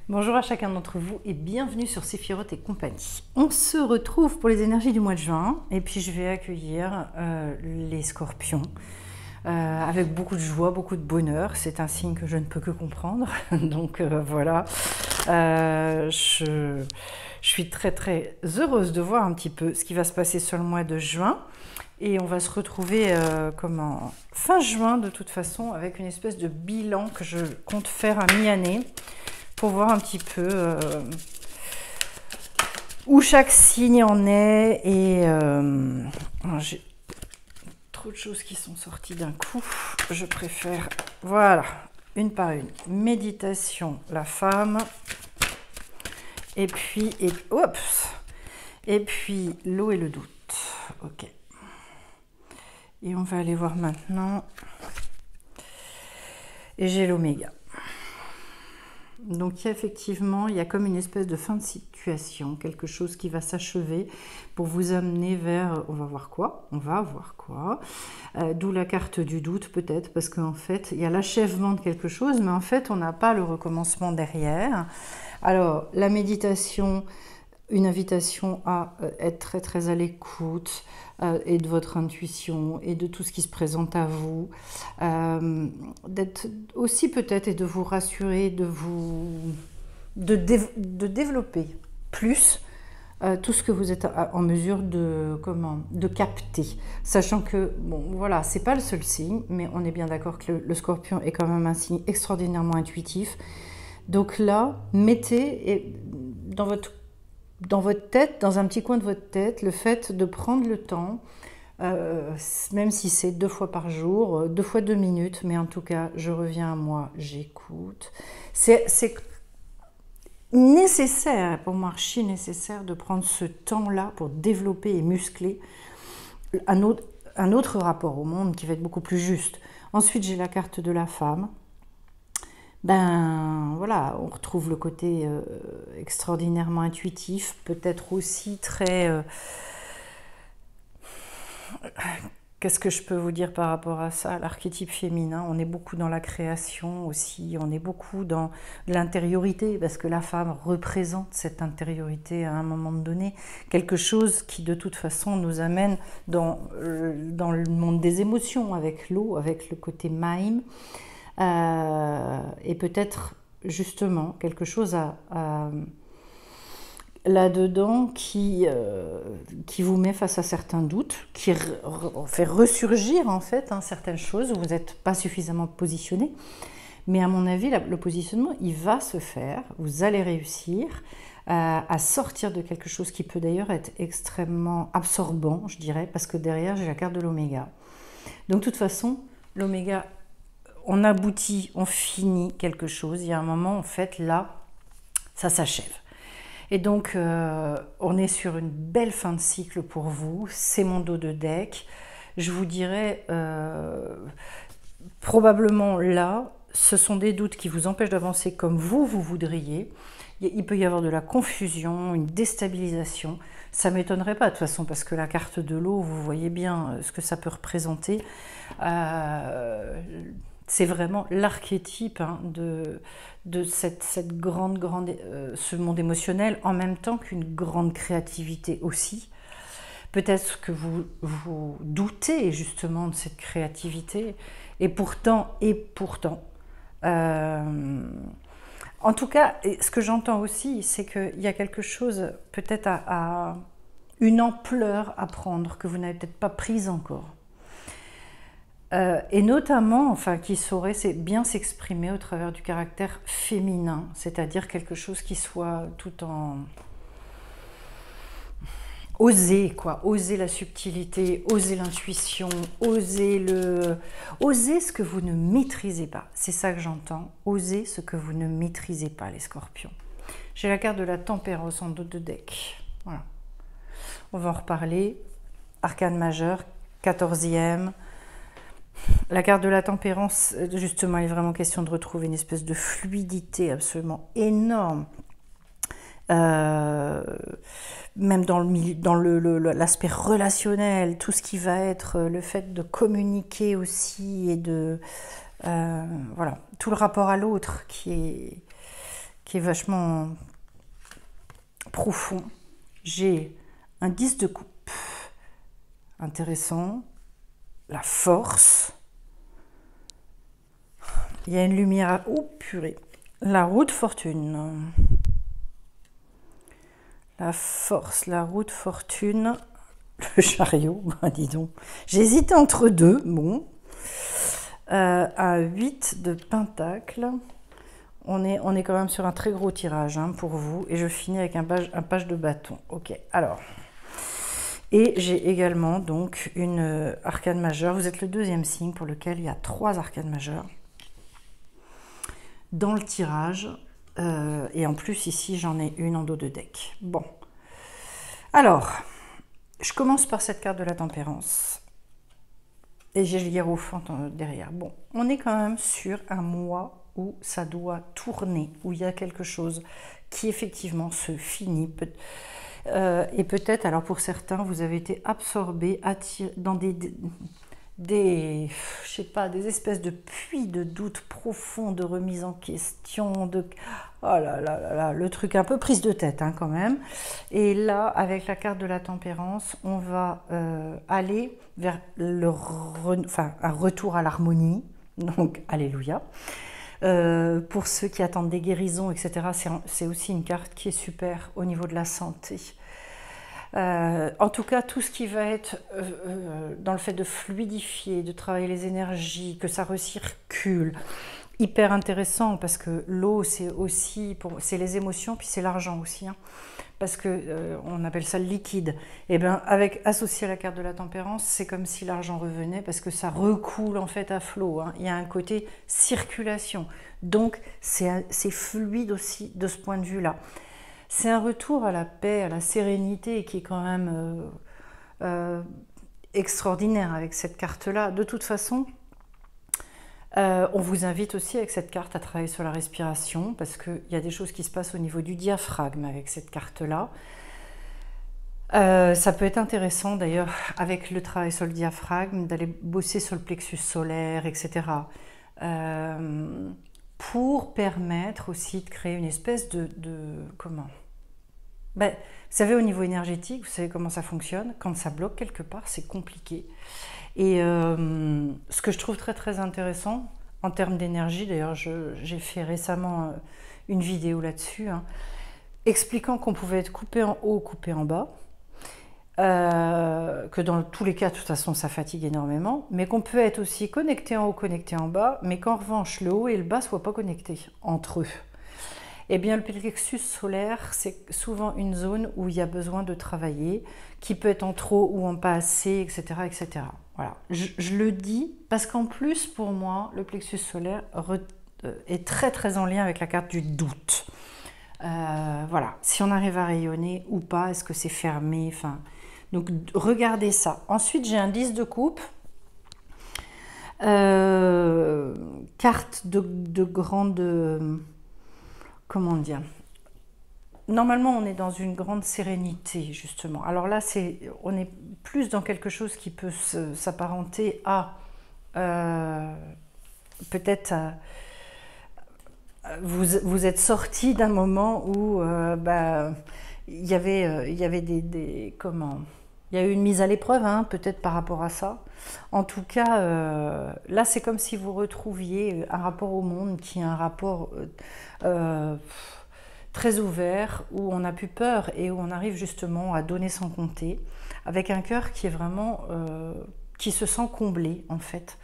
Bonjour à chacun d'entre vous et bienvenue sur Séphiroth et compagnie. On se retrouve pour les énergies du mois de juin et puis je vais accueillir les scorpions avec beaucoup de joie, beaucoup de bonheur. C'est un signe que je ne peux que comprendre. Donc voilà, je suis très heureuse de voir un petit peu ce qui va se passer sur le mois de juin. Et on va se retrouver fin juin de toute façon avec une espèce de bilan que je compte faire à mi-année pour voir un petit peu où chaque signe en est. Et j'ai trop de choses qui sont sorties d'un coup. Je préfère, voilà, une par une. Méditation, la femme. Et puis, et puis l'eau et le doute. Ok. Et on va aller voir maintenant. Et j'ai l'oméga. Donc effectivement, il y a comme une espèce de fin de situation, quelque chose qui va s'achever pour vous amener vers, on va voir quoi, d'où la carte du doute peut-être, parce qu'en fait, il y a l'achèvement de quelque chose, mais en fait, on n'a pas le recommencement derrière. Alors, la méditation, une invitation à être très à l'écoute et de votre intuition et de tout ce qui se présente à vous, d'être aussi peut-être et de vous rassurer, de développer plus tout ce que vous êtes en mesure de capter, sachant que bon voilà, c'est pas le seul signe, mais on est bien d'accord que le Scorpion est quand même un signe extraordinairement intuitif. Donc là, mettez dans votre tête, dans un petit coin de votre tête, le fait de prendre le temps, même si c'est 2 fois par jour, 2 fois 2 minutes, mais en tout cas, je reviens à moi, j'écoute. C'est nécessaire, pour moi, archi nécessaire de prendre ce temps-là pour développer et muscler un autre rapport au monde qui va être beaucoup plus juste. Ensuite, j'ai la carte de la femme. Ben voilà, on retrouve le côté extraordinairement intuitif, peut-être aussi très... Qu'est-ce que je peux vous dire par rapport à ça? L'archétype féminin, on est beaucoup dans la création aussi, on est beaucoup dans l'intériorité, parce que la femme représente cette intériorité à un moment donné, quelque chose qui de toute façon nous amène dans le monde des émotions, avec l'eau, avec le côté maïm. Et peut-être justement quelque chose là-dedans qui vous met face à certains doutes, qui fait ressurgir en fait certaines choses où vous n'êtes pas suffisamment positionné. Mais à mon avis, le positionnement, il va se faire, vous allez réussir à sortir de quelque chose qui peut d'ailleurs être extrêmement absorbant, je dirais, parce que derrière, j'ai la carte de l'oméga. Donc de toute façon, l'oméga, on aboutit, on finit quelque chose. Il y a un moment, en fait, là, ça s'achève. Et donc, on est sur une belle fin de cycle pour vous. C'est mon dos de deck. Je vous dirais, probablement là, ce sont des doutes qui vous empêchent d'avancer comme vous voudriez. Il peut y avoir de la confusion, une déstabilisation. Ça ne m'étonnerait pas de toute façon, parce que la carte de l'eau, vous voyez bien ce que ça peut représenter. C'est vraiment l'archétype de cette grande ce monde émotionnel, en même temps qu'une grande créativité aussi. Peut-être que vous doutez justement de cette créativité, et pourtant, en tout cas, ce que j'entends aussi, c'est qu'il y a quelque chose peut-être à une ampleur à prendre que vous n'avez peut-être pas prise encore. Et notamment, enfin, qui saurait bien s'exprimer au travers du caractère féminin, c'est-à-dire quelque chose qui soit tout en... Oser, quoi, oser la subtilité, oser l'intuition, oser ce que vous ne maîtrisez pas. C'est ça que j'entends, oser ce que vous ne maîtrisez pas, les scorpions. J'ai la carte de la tempérance en dos de deck. Voilà. On va en reparler. Arcane majeur, 14e. La carte de la tempérance, justement, il est vraiment question de retrouver une espèce de fluidité absolument énorme. Même dans l'aspect relationnel, tout ce qui va être le fait de communiquer aussi et de... voilà, tout le rapport à l'autre qui qui est vachement profond. J'ai un 10 de coupe, intéressant, la force, il y a une lumière, oh purée, la roue de fortune, la force, la roue de fortune, le chariot, bah dis donc, j'ai hésité entre deux, bon, un 8 de pentacle. On est quand même sur un très gros tirage hein, pour vous. Et je finis avec un page de bâton. Ok, alors. Et j'ai également donc une arcane majeure. Vous êtes le deuxième signe pour lequel il y a 3 arcanes majeures dans le tirage. Et en plus, ici, j'en ai une en dos de deck. Bon. Alors, je commence par cette carte de la tempérance. Et j'ai le hiérophant derrière. Bon, on est quand même sur un mois où ça doit tourner, où il y a quelque chose qui effectivement se finit. Et peut-être, alors pour certains, vous avez été absorbé dans je sais pas, des espèces de puits de doute profond, de remise en question, de... Oh là là là là, le truc un peu prise de tête hein, quand même. Et là, avec la carte de la tempérance, on va aller vers un retour à l'harmonie. Donc, alléluia. Pour ceux qui attendent des guérisons, etc., c'est aussi une carte qui est super au niveau de la santé. En tout cas, tout ce qui va être dans le fait de fluidifier, de travailler les énergies, que ça recircule, hyper intéressant parce que l'eau, c'est aussi, c'est les émotions, puis c'est l'argent aussi, hein, parce que on appelle ça le liquide. Et bien, associé à la carte de la tempérance, c'est comme si l'argent revenait parce que ça recoule en fait à flot. Hein. Il y a un côté circulation, donc c'est fluide aussi de ce point de vue-là. C'est un retour à la paix, à la sérénité qui est quand même extraordinaire avec cette carte-là. De toute façon, on vous invite aussi avec cette carte à travailler sur la respiration parce qu'il y a des choses qui se passent au niveau du diaphragme avec cette carte-là. Ça peut être intéressant d'ailleurs avec le travail sur le diaphragme d'aller bosser sur le plexus solaire, etc. Pour permettre aussi de créer une espèce de comment vous savez, au niveau énergétique, vous savez comment ça fonctionne. Quand ça bloque quelque part, c'est compliqué. Et ce que je trouve très très intéressant en termes d'énergie, d'ailleurs j'ai fait récemment une vidéo là-dessus, hein, expliquant qu'on pouvait être coupé en haut, coupé en bas, que dans tous les cas, de toute façon, ça fatigue énormément, mais qu'on peut être aussi connecté en haut, connecté en bas, mais qu'en revanche, le haut et le bas ne soient pas connectés entre eux. Eh bien, le plexus solaire, c'est souvent une zone où il y a besoin de travailler, qui peut être en trop ou en pas assez, etc. etc. Voilà. Je le dis parce qu'en plus, pour moi, le plexus solaire est très très en lien avec la carte du doute. Voilà, si on arrive à rayonner ou pas, est-ce que c'est fermé, enfin, donc regardez ça. Ensuite, j'ai un 10 de coupe. Carte de grande... Comment dire? Normalement, on est dans une grande sérénité, justement. Alors là, on est plus dans quelque chose qui peut s'apparenter à... peut-être... Vous êtes sorti d'un moment où il y avait des comment... Il y a eu une mise à l'épreuve, hein, peut-être par rapport à ça. En tout cas, là, c'est comme si vous retrouviez un rapport au monde qui est un rapport très ouvert, où on n'a plus peur et où on arrive justement à donner sans compter, avec un cœur qui est vraiment... qui se sent comblé, en fait.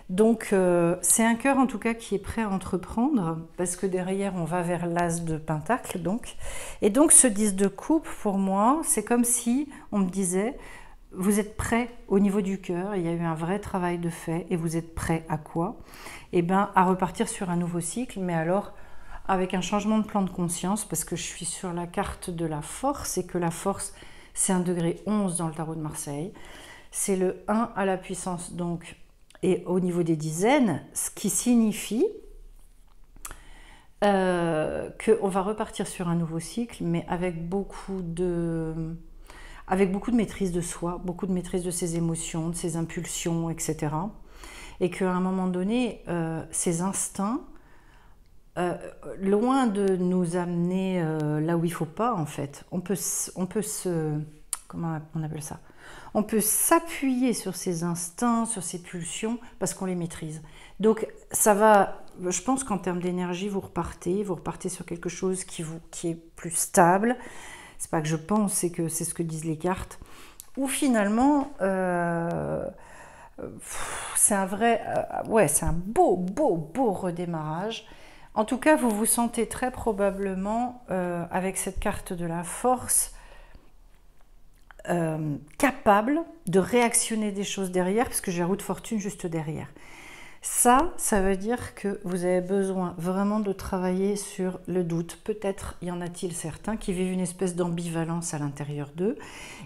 Donc, c'est un cœur, en tout cas, qui est prêt à entreprendre, parce que derrière, on va vers l'as de pentacle, donc. Et donc, ce 10 de coupe, pour moi, c'est comme si on me disait, vous êtes prêt au niveau du cœur, il y a eu un vrai travail de fait, et vous êtes prêt à quoi? Eh bien, à repartir sur un nouveau cycle, mais alors avec un changement de plan de conscience, parce que je suis sur la carte de la force, et que la force, c'est un degré 11 dans le tarot de Marseille. C'est le 1 à la puissance, donc... Et au niveau des dizaines, ce qui signifie qu'on va repartir sur un nouveau cycle, mais avec beaucoup de maîtrise de soi, beaucoup de maîtrise de ses émotions, de ses impulsions, etc. Et qu'à un moment donné, ces instincts euh, loin de nous amener là où il faut pas, en fait. Comment on appelle ça? On peut s'appuyer sur ses instincts, sur ses pulsions, parce qu'on les maîtrise. Donc, ça va. Je pense qu'en termes d'énergie, vous repartez sur quelque chose qui est plus stable. C'est pas que je pense, c'est que c'est ce que disent les cartes. Ou finalement, c'est un vrai, ouais, c'est un beau redémarrage. En tout cas, vous vous sentez très probablement, avec cette carte de la force, capable de réactionner des choses derrière, parce que j'ai la roue de fortune juste derrière. Ça veut dire que vous avez besoin vraiment de travailler sur le doute. Peut-être y en a-t-il certains qui vivent une espèce d'ambivalence à l'intérieur d'eux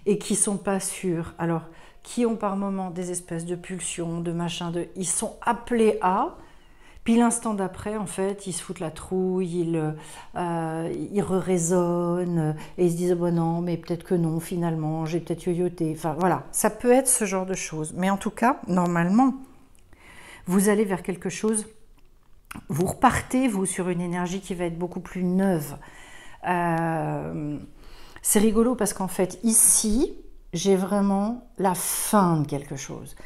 et qui ne sont pas sûrs. Alors, qui ont par moments des espèces de pulsions, de machins, ils sont appelés à, puis l'instant d'après, en fait, ils se foutent la trouille, ils raisonnent et ils se disent bon non, mais peut-être que non, finalement, j'ai peut-être yoyoté. Enfin voilà, ça peut être ce genre de choses. Mais en tout cas, normalement, vous allez vers quelque chose, vous repartez, vous, sur une énergie qui va être beaucoup plus neuve. C'est rigolo parce qu'en fait, ici, j'ai vraiment la fin de quelque chose.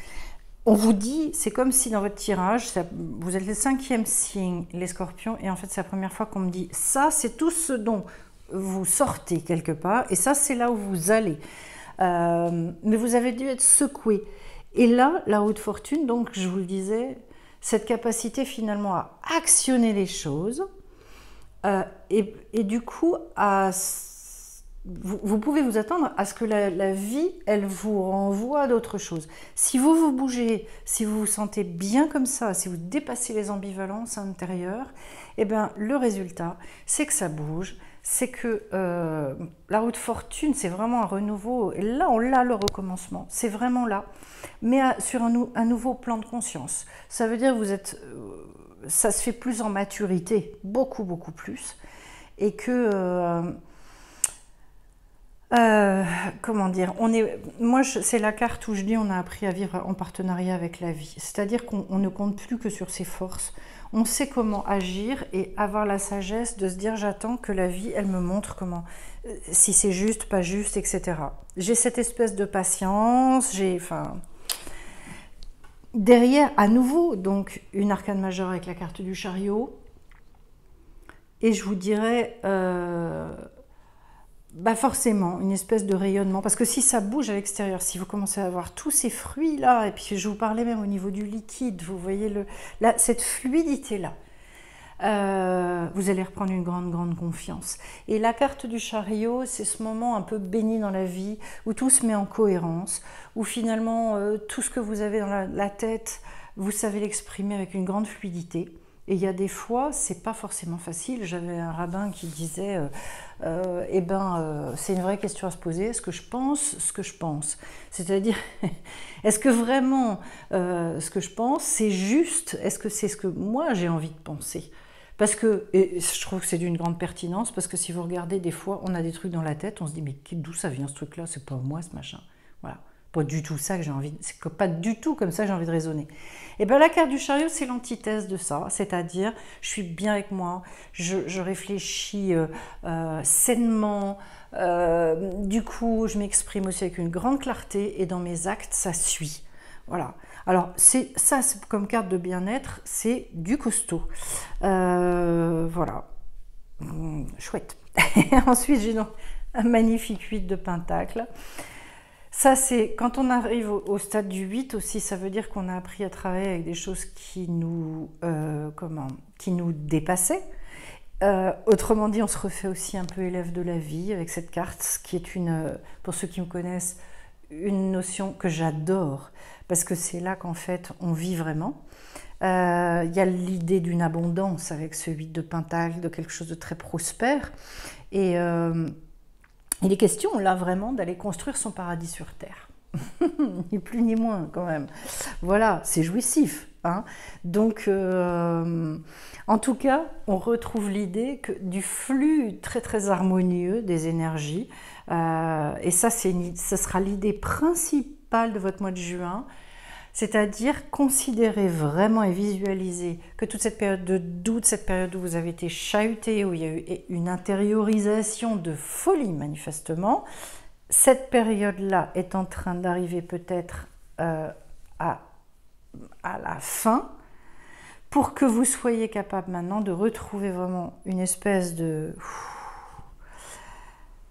On vous dit, c'est comme si dans votre tirage, vous êtes le 5e signe, les scorpions, et en fait, c'est la première fois qu'on me dit, ça, c'est tout ce dont vous sortez quelque part, et ça, c'est là où vous allez. Mais vous avez dû être secoué. Et là, la roue de fortune, donc je vous le disais, cette capacité finalement à actionner les choses et du coup, vous pouvez vous attendre à ce que la vie, elle vous renvoie d'autres choses. Si vous bougez, si vous vous sentez bien comme ça, si vous dépassez les ambivalences intérieures, eh bien, le résultat, c'est que ça bouge, c'est que la roue de fortune, c'est vraiment un renouveau. Et là, on l'a, le recommencement. C'est vraiment là. Mais sur un nouveau plan de conscience. Ça veut dire que vous êtes... ça se fait plus en maturité, beaucoup, beaucoup plus. Et que... comment dire, c'est la carte où je dis on a appris à vivre en partenariat avec la vie. C'est-à-dire qu'on ne compte plus que sur ses forces. On sait comment agir et avoir la sagesse de se dire j'attends que la vie, elle me montre comment, si c'est juste, pas juste, etc. J'ai cette espèce de patience, derrière, à nouveau, donc une arcane majeure avec la carte du chariot. Et je vous dirais... forcément, une espèce de rayonnement. Parce que si ça bouge à l'extérieur, si vous commencez à avoir tous ces fruits-là, et puis je vous parlais même au niveau du liquide, vous voyez cette fluidité-là, vous allez reprendre une grande, grande confiance. Et la carte du chariot, c'est ce moment un peu béni dans la vie, où tout se met en cohérence, où finalement, tout ce que vous avez dans la tête, vous savez l'exprimer avec une grande fluidité. Et il y a des fois, c'est pas forcément facile. J'avais un rabbin qui disait c'est une vraie question à se poser. Est-ce que je pense ce que je pense? C'est-à-dire, est-ce que vraiment ce que je pense, c'est juste? Est-ce que c'est ce que moi j'ai envie de penser? Parce que, et je trouve que c'est d'une grande pertinence, parce que si vous regardez, des fois, on a des trucs dans la tête, on se dit, mais d'où ça vient ce truc-là? C'est pas moi ce machin. Voilà. Pas du tout ça que j'ai envie, c'est pas du tout comme ça que j'ai envie de raisonner. Et bien la carte du chariot, c'est l'antithèse de ça, c'est-à-dire je suis bien avec moi, je réfléchis sainement, du coup je m'exprime aussi avec une grande clarté et dans mes actes ça suit. Voilà. Alors c'est comme carte de bien-être, c'est du costaud. Voilà. Chouette. Ensuite j'ai donc un magnifique 8 de pentacle. Ça, c'est quand on arrive au stade du 8 aussi, ça veut dire qu'on a appris à travailler avec des choses qui nous dépassaient. Autrement dit, on se refait aussi un peu élève de la vie avec cette carte, qui est pour ceux qui me connaissent, une notion que j'adore, parce que c'est là qu'en fait, on vit vraiment. Il y a l'idée d'une abondance avec ce 8 de pentacle, de quelque chose de très prospère. Et... il est question, là, vraiment, d'aller construire son paradis sur Terre. Ni plus ni moins, quand même. Voilà, c'est jouissif. Hein. Donc, en tout cas, on retrouve l'idée du flux très, très harmonieux des énergies. Et ça, ça sera l'idée principale de votre mois de juin. C'est-à-dire considérer vraiment et visualiser que toute cette période de doute, cette période où vous avez été chahuté, où il y a eu une intériorisation de folie manifestement, cette période-là est en train d'arriver peut-être à la fin, pour que vous soyez capable maintenant de retrouver vraiment une espèce de...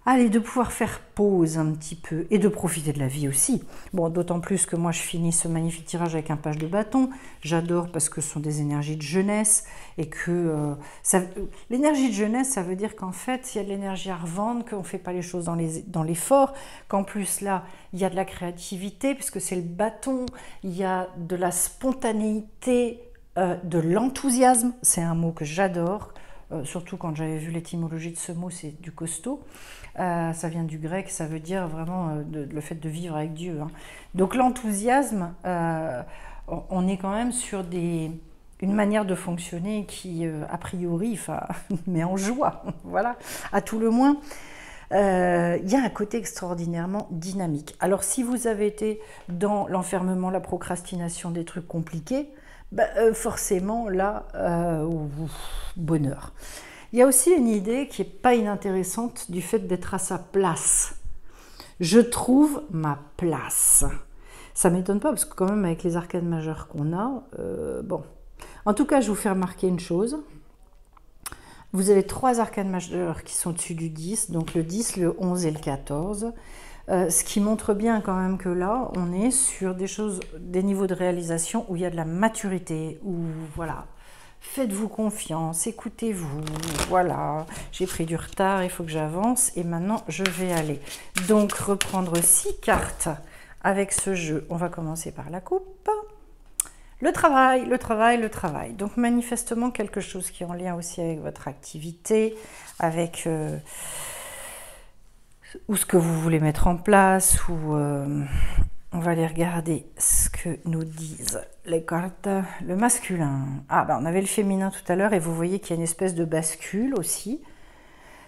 Allez, de pouvoir faire pause un petit peu et de profiter de la vie aussi. Bon, d'autant plus que moi je finis ce magnifique tirage avec un page de bâton. J'adore parce que ce sont des énergies de jeunesse et que l'énergie de jeunesse, ça veut dire qu'en fait, il y a de l'énergie à revendre, qu'on ne fait pas les choses dans l'effort, qu'en plus là, il y a de la créativité puisque c'est le bâton, il y a de la spontanéité, de l'enthousiasme, c'est un mot que j'adore. Surtout quand j'avais vu l'étymologie de ce mot, c'est du costaud. Ça vient du grec, ça veut dire vraiment le fait de vivre avec Dieu. Hein. Donc l'enthousiasme, on est quand même sur une manière de fonctionner qui, a priori, met en joie. Voilà, à tout le moins. Il y a un côté extraordinairement dynamique. Alors si vous avez été dans l'enfermement, la procrastination, des trucs compliqués, forcément là, bonheur. Il y a aussi une idée qui n'est pas inintéressante du fait d'être à sa place. Je trouve ma place. Ça ne m'étonne pas parce que quand même avec les arcanes majeures qu'on a, bon. En tout cas, je vous fais remarquer une chose. Vous avez 3 arcanes majeures qui sont au-dessus du 10, donc le 10, le 11 et le 14. Ce qui montre bien quand même que là, on est sur des choses, des niveaux de réalisation où il y a de la maturité, où voilà, faites-vous confiance, écoutez-vous, voilà, j'ai pris du retard, il faut que j'avance et maintenant je vais aller. Donc reprendre 6 cartes avec ce jeu, on va commencer par la coupe. Le travail, le travail, le travail. Donc manifestement quelque chose qui est en lien aussi avec votre activité, avec... ou ce que vous voulez mettre en place, ou on va aller regarder ce que nous disent les cartes. Le masculin. Ah, on avait le féminin tout à l'heure et vous voyez qu'il y a une espèce de bascule aussi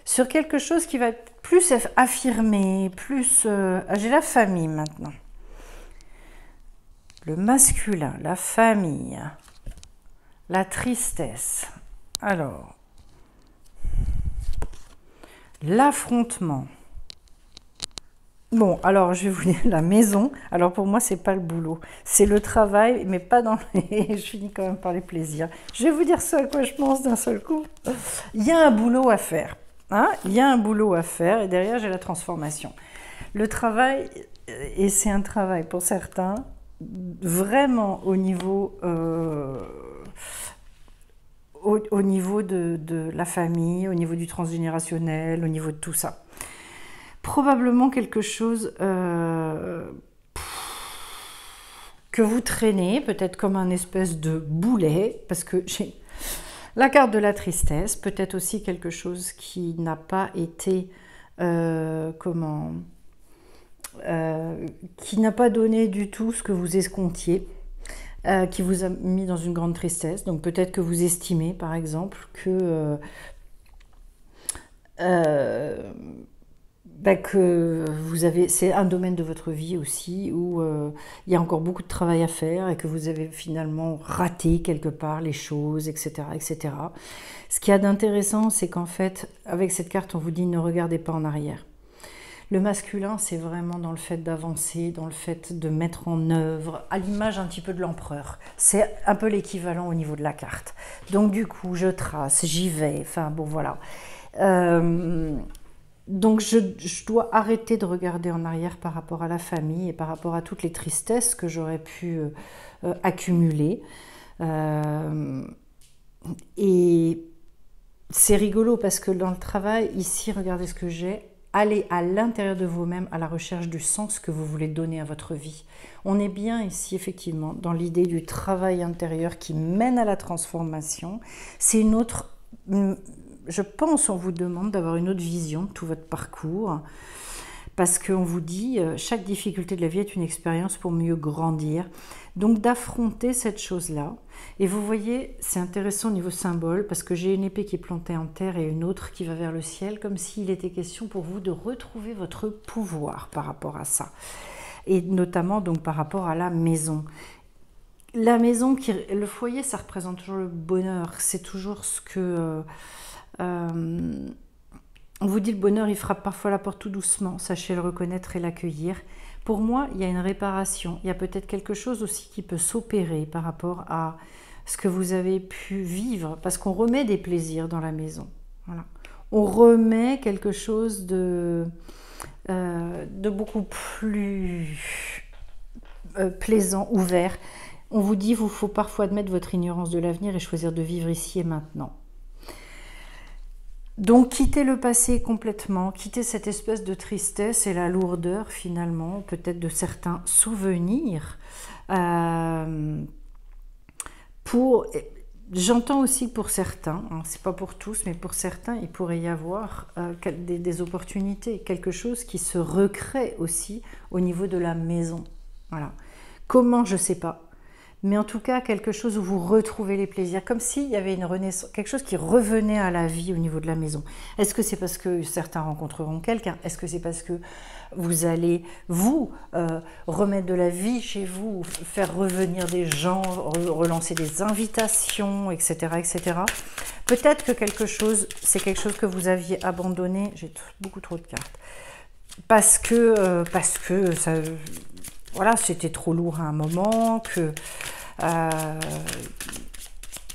sur quelque chose qui va être plus affirmé, plus... j'ai la famille maintenant. Le masculin, la famille, la tristesse. Alors, l'affrontement. Bon, alors je vais vous dire la maison. Alors pour moi, c'est pas le boulot, c'est le travail, mais pas dans les... Je finis quand même par les plaisirs. Je vais vous dire ça à quoi je pense d'un seul coup. Il y a un boulot à faire. Hein, il y a un boulot à faire et derrière, j'ai la transformation. Le travail, et c'est un travail pour certains, vraiment au niveau... au niveau de la famille, au niveau du transgénérationnel, au niveau de tout ça. Probablement quelque chose que vous traînez, peut-être comme un espèce de boulet, parce que j'ai la carte de la tristesse, peut-être aussi quelque chose qui n'a pas été, qui n'a pas donné du tout ce que vous escomptiez, qui vous a mis dans une grande tristesse. Donc peut-être que vous estimez, par exemple, que... que vous avez, c'est un domaine de votre vie aussi où il y a encore beaucoup de travail à faire et que vous avez finalement raté quelque part les choses, etc., etc. Ce qu'il y a d'intéressant, c'est qu'en fait, avec cette carte, on vous dit ne regardez pas en arrière. Le masculin, c'est vraiment dans le fait d'avancer, dans le fait de mettre en œuvre, à l'image un petit peu de l'empereur. C'est un peu l'équivalent au niveau de la carte. Donc du coup, je trace, j'y vais, enfin bon voilà. Donc je dois arrêter de regarder en arrière par rapport à la famille et par rapport à toutes les tristesses que j'aurais pu accumuler. Et c'est rigolo parce que dans le travail, ici, regardez ce que j'ai. Allez à l'intérieur de vous-même à la recherche du sens que vous voulez donner à votre vie. On est bien ici, effectivement, dans l'idée du travail intérieur qui mène à la transformation. C'est une autre... Je pense qu'on vous demande d'avoir une autre vision de tout votre parcours parce qu'on vous dit chaque difficulté de la vie est une expérience pour mieux grandir. Donc d'affronter cette chose-là. Et vous voyez, c'est intéressant au niveau symbole parce que j'ai une épée qui est plantée en terre et une autre qui va vers le ciel comme s'il était question pour vous de retrouver votre pouvoir par rapport à ça. Et notamment donc par rapport à la maison. La maison, le foyer, ça représente toujours le bonheur. C'est toujours ce que... on vous dit le bonheur, il frappe parfois la porte tout doucement. Sachez le reconnaître et l'accueillir. Pour moi, il y a une réparation. Il y a peut-être quelque chose aussi qui peut s'opérer par rapport à ce que vous avez pu vivre. Parce qu'on remet des plaisirs dans la maison. Voilà. On remet quelque chose de beaucoup plus plaisant, ouvert. On vous dit, il faut parfois admettre votre ignorance de l'avenir et choisir de vivre ici et maintenant. Donc, quittez le passé complètement, quittez cette espèce de tristesse et la lourdeur, finalement, peut-être de certains souvenirs. J'entends aussi pour certains, hein, c'est pas pour tous, mais pour certains, il pourrait y avoir des opportunités, quelque chose qui se recrée aussi au niveau de la maison. Voilà. Comment, je sais pas. Mais en tout cas, quelque chose où vous retrouvez les plaisirs, comme s'il y avait une renaissance, quelque chose qui revenait à la vie au niveau de la maison. Est-ce que c'est parce que certains rencontreront quelqu'un? Est-ce que c'est parce que vous allez, remettre de la vie chez vous, faire revenir des gens, relancer des invitations, etc., etc. Peut-être que c'est quelque chose que vous aviez abandonné. J'ai beaucoup trop de cartes. Parce que ça... Voilà, c'était trop lourd à un moment, que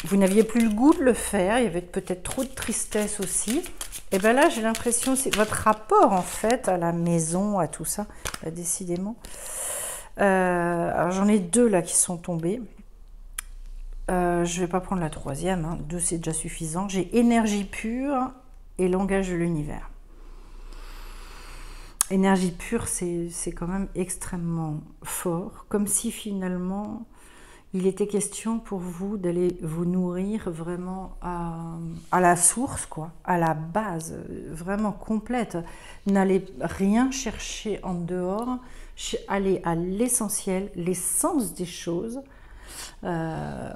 vous n'aviez plus le goût de le faire, il y avait peut-être trop de tristesse aussi. Et bien là, j'ai l'impression, c'est votre rapport en fait à la maison, à tout ça, décidément. Alors j'en ai 2 là qui sont tombés. Je ne vais pas prendre la 3e, hein. 2 c'est déjà suffisant. J'ai énergie pure et langage de l'univers. Énergie pure, c'est quand même extrêmement fort, comme si finalement il était question pour vous d'aller vous nourrir vraiment à la source, quoi, à la base, vraiment complète. N'allez rien chercher en dehors, allez à l'essentiel, l'essence des choses. Je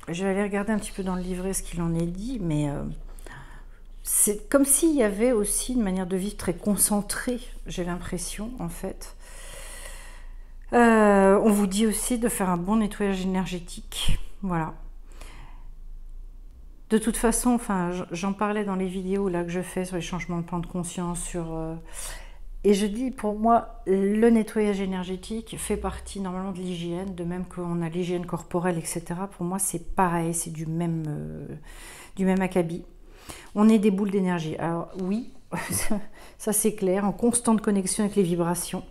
vais aller regarder un petit peu dans le livret ce qu'il en est dit, mais... c'est comme s'il y avait aussi une manière de vivre très concentrée, j'ai l'impression, en fait. On vous dit aussi de faire un bon nettoyage énergétique. Voilà. De toute façon, enfin, j'en parlais dans les vidéos là que je fais sur les changements de plan de conscience, et je dis, pour moi, le nettoyage énergétique fait partie normalement de l'hygiène, de même qu'on a l'hygiène corporelle, etc. Pour moi, c'est pareil, c'est du même acabit. On est des boules d'énergie. Alors oui, ça c'est clair, en constante connexion avec les vibrations.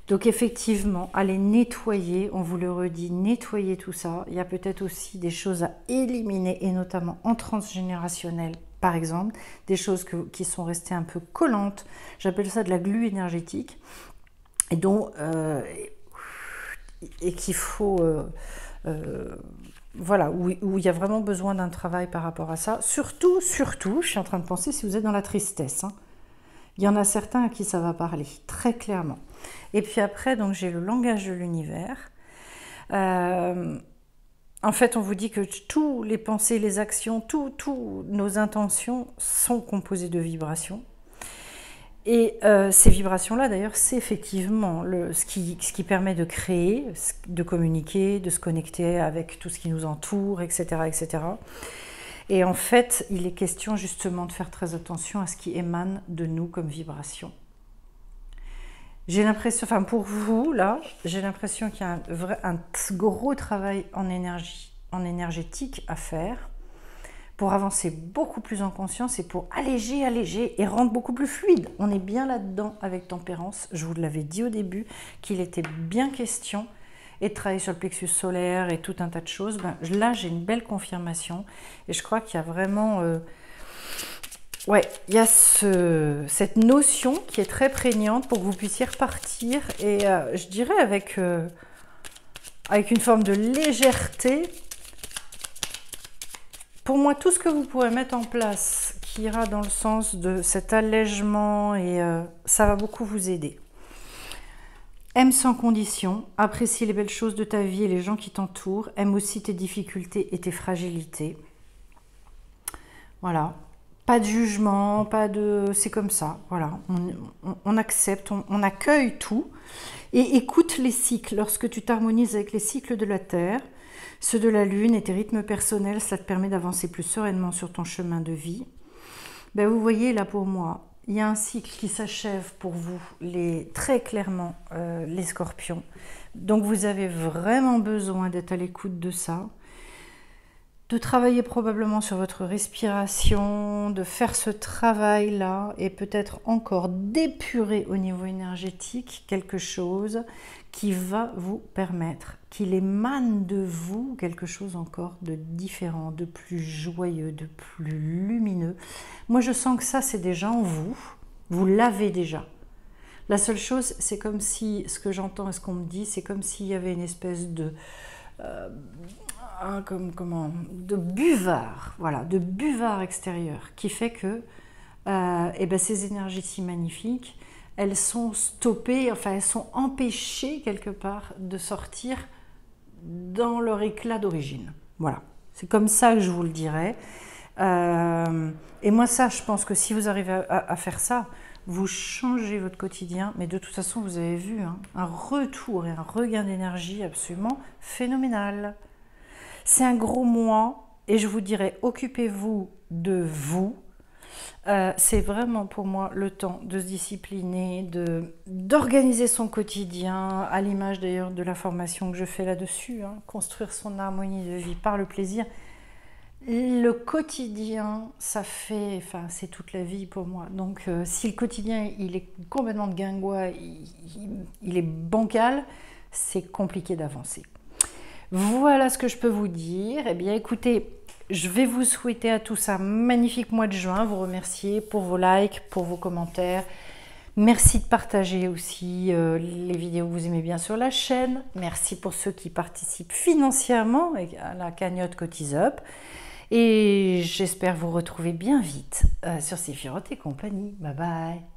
Donc effectivement, allez nettoyer, on vous le redit, nettoyer tout ça. Il y a peut-être aussi des choses à éliminer, et notamment en transgénérationnel, par exemple, des choses qui sont restées un peu collantes. J'appelle ça de la glu énergétique, et dont et qu'il faut... voilà, où il y a vraiment besoin d'un travail par rapport à ça. Surtout, je suis en train de penser si vous êtes dans la tristesse. Hein. Il y en a certains à qui ça va parler, très clairement. Et puis après, donc j'ai le langage de l'univers. En fait, on vous dit que tous les pensées, les actions, toutes nos intentions sont composées de vibrations. Et ces vibrations-là, d'ailleurs, c'est effectivement ce qui permet de créer, de communiquer, de se connecter avec tout ce qui nous entoure, etc., etc. Et en fait, il est question justement de faire très attention à ce qui émane de nous comme vibration. J'ai l'impression, enfin pour vous, là, j'ai l'impression qu'il y a un gros travail en énergétique à faire, pour avancer beaucoup plus en conscience et pour alléger et rendre beaucoup plus fluide. On est bien là-dedans avec Tempérance. Je vous l'avais dit au début qu'il était bien question et de travailler sur le plexus solaire et tout un tas de choses. Ben, là, j'ai une belle confirmation et je crois qu'il y a vraiment... ouais, il y a cette notion qui est très prégnante pour que vous puissiez repartir et je dirais avec une forme de légèreté. Pour moi, tout ce que vous pourrez mettre en place qui ira dans le sens de cet allègement, et ça va beaucoup vous aider. Aime sans condition, apprécie les belles choses de ta vie et les gens qui t'entourent, aime aussi tes difficultés et tes fragilités. Voilà. Pas de jugement, pas de... C'est comme ça, voilà. On accepte, on accueille tout et écoute les cycles. Lorsque tu t'harmonises avec les cycles de la Terre, ceux de la Lune et tes rythmes personnels, ça te permet d'avancer plus sereinement sur ton chemin de vie. Ben, vous voyez là pour moi, il y a un cycle qui s'achève pour vous, très clairement, les Scorpions. Donc vous avez vraiment besoin d'être à l'écoute de ça, de travailler probablement sur votre respiration, de faire ce travail-là et peut-être encore d'épurer au niveau énergétique quelque chose qui va vous permettre, qu'il émane de vous quelque chose encore de différent, de plus joyeux, de plus lumineux. Moi, je sens que ça, c'est déjà en vous. Vous l'avez déjà. La seule chose, c'est comme si, ce que j'entends et ce qu'on me dit, c'est comme s'il y avait une espèce de... de buvard, voilà, de buvard extérieur qui fait que ces énergies si magnifiques, elles sont stoppées, enfin elles sont empêchées quelque part de sortir dans leur éclat d'origine. Voilà, c'est comme ça que je vous le dirais. Et moi ça, je pense que si vous arrivez à faire ça, vous changez votre quotidien, mais de toute façon vous avez vu, hein, un retour et un regain d'énergie absolument phénoménal. C'est un gros mois et je vous dirais, occupez-vous de vous. C'est vraiment pour moi le temps de se discipliner, d'organiser son quotidien, à l'image d'ailleurs de la formation que je fais là-dessus, hein, construire son harmonie de vie par le plaisir. Le quotidien, c'est toute la vie pour moi. Donc si le quotidien il est complètement de guingois, il est bancal, c'est compliqué d'avancer. Voilà ce que je peux vous dire. Eh bien, écoutez, je vais vous souhaiter à tous un magnifique mois de juin, vous remercier pour vos likes, pour vos commentaires. Merci de partager aussi les vidéos que vous aimez bien sur la chaîne. Merci pour ceux qui participent financièrement à la cagnotte Cotise-Up. Et j'espère vous retrouver bien vite sur Séphiroth et compagnie. Bye bye.